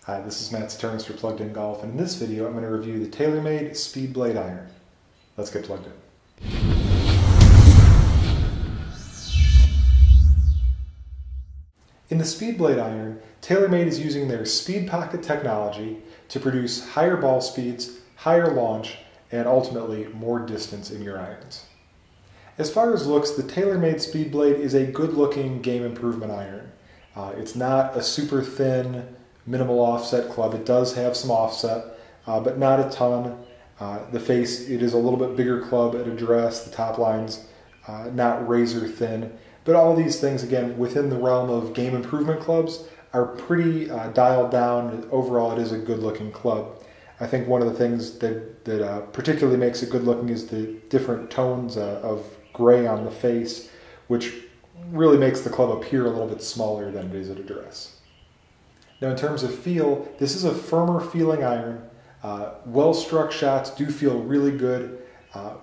Hi, this is Matt Saternus for Plugged In Golf, and in this video I'm going to review the TaylorMade SpeedBlade iron. Let's get plugged in. In the SpeedBlade iron, TaylorMade is using their Speed Pocket technology to produce higher ball speeds, higher launch, and ultimately more distance in your irons. As far as looks, the TaylorMade SpeedBlade is a good-looking game improvement iron. It's not a super thin, minimal offset club. It does have some offset, but not a ton. The face, it is a little bit bigger club at address. The top line's not razor thin. But all these things, again, within the realm of game improvement clubs, are pretty dialed down. Overall, it is a good-looking club. I think one of the things that particularly makes it good-looking is the different tones of gray on the face, which really makes the club appear a little bit smaller than it is at address. Now, in terms of feel, this is a firmer feeling iron. Well-struck shots do feel really good.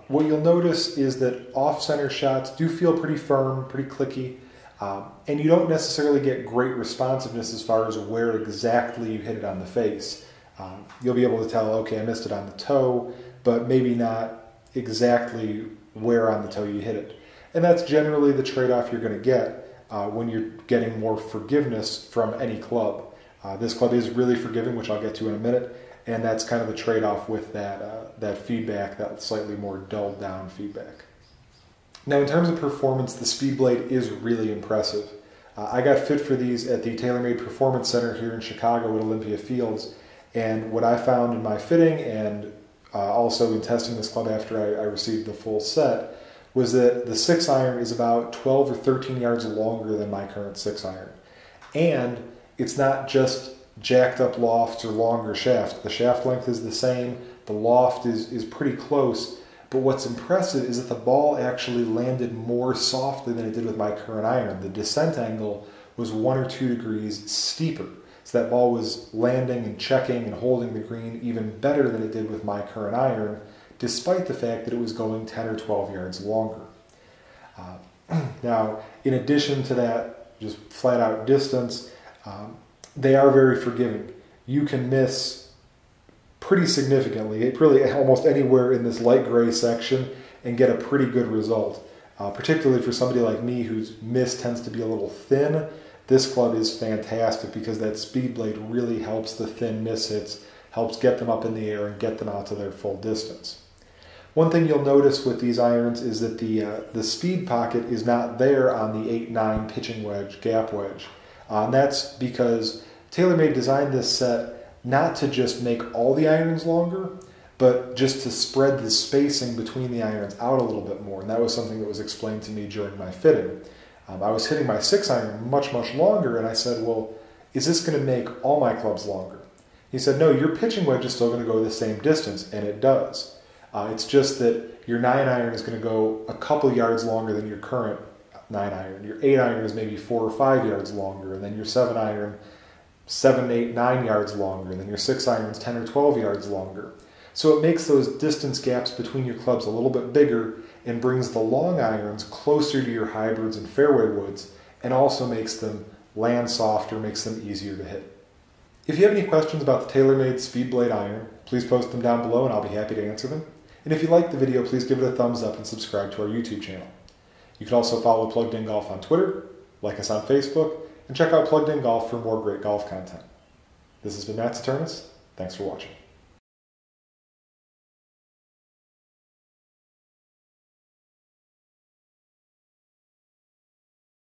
What you'll notice is that off-center shots do feel pretty firm, pretty clicky, and you don't necessarily get great responsiveness as far as where exactly you hit it on the face. You'll be able to tell, okay, I missed it on the toe, but maybe not exactly where on the toe you hit it. And that's generally the trade-off you're going to get when you're getting more forgiveness from any club. This club is really forgiving, which I'll get to in a minute, and that's kind of the trade-off with that feedback, that slightly more dulled down feedback. Now, in terms of performance, the SpeedBlade is really impressive. I got fit for these at the TaylorMade Performance Center here in Chicago at Olympia Fields, and what I found in my fitting and also in testing this club after I received the full set was that the 6-iron is about 12 or 13 yards longer than my current 6-iron. And it's not just jacked up lofts or longer shaft. The shaft length is the same, the loft is pretty close, but what's impressive is that the ball actually landed more softly than it did with my current iron. The descent angle was 1 or 2 degrees steeper. So that ball was landing and checking and holding the green even better than it did with my current iron, despite the fact that it was going 10 or 12 yards longer. Now, in addition to that, just flat out distance, they are very forgiving. You can miss pretty significantly, really almost anywhere in this light gray section, and get a pretty good result. Particularly for somebody like me whose miss tends to be a little thin, this club is fantastic because that SpeedBlade really helps the thin miss hits, helps get them up in the air and get them out to their full distance. One thing you'll notice with these irons is that the speed pocket is not there on the 8-9 pitching wedge, gap wedge. And that's because TaylorMade designed this set not to just make all the irons longer, but just to spread the spacing between the irons out a little bit more. And that was something that was explained to me during my fitting. I was hitting my 6-iron much, much longer, and I said, well, is this going to make all my clubs longer? He said, no, your pitching wedge is still going to go the same distance, and it does. It's just that your 9-iron is going to go a couple yards longer than your current 9-iron. Your 8-iron is maybe 4 or 5 yards longer, and then your 7-iron 7, 8, 9 yards longer, and then your 6-iron is 10 or 12 yards longer. So it makes those distance gaps between your clubs a little bit bigger and brings the long irons closer to your hybrids and fairway woods, and also makes them land softer, makes them easier to hit. If you have any questions about the TaylorMade SpeedBlade iron, please post them down below and I'll be happy to answer them. And if you liked the video, please give it a thumbs up and subscribe to our YouTube channel. You can also follow Plugged In Golf on Twitter, like us on Facebook, and check out Plugged In Golf for more great golf content. This has been Matt Saternus. Thanks for watching.